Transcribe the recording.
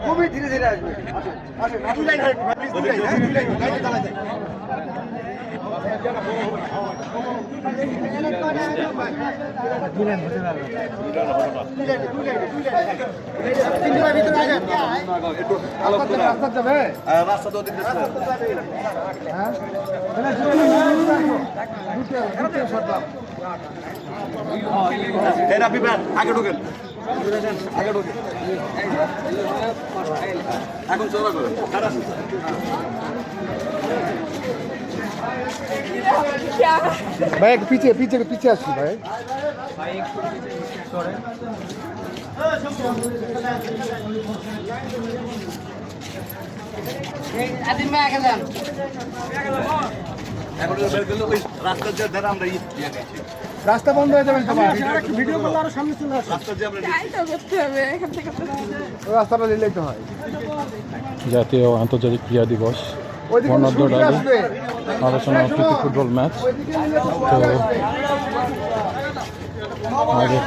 খুবই ধীরে ধীরে আসবে। আগে ঢুকেন এখন চলা করে भाई पीछे पीछे पीछे आसी भाई রাস্তা বন্ধ হয়ে যাবে ভিডিও করলে আরো সামনে চলে আসে রাস্তাটা নিলেই তো হয়। জাতীয় ও আন্তর্জাতিক ক্রীড়া দিবস বর্ণাঢ্য র্যালি আলোচনা প্রীতি ফুটবল ম্যাচ তো আমাদের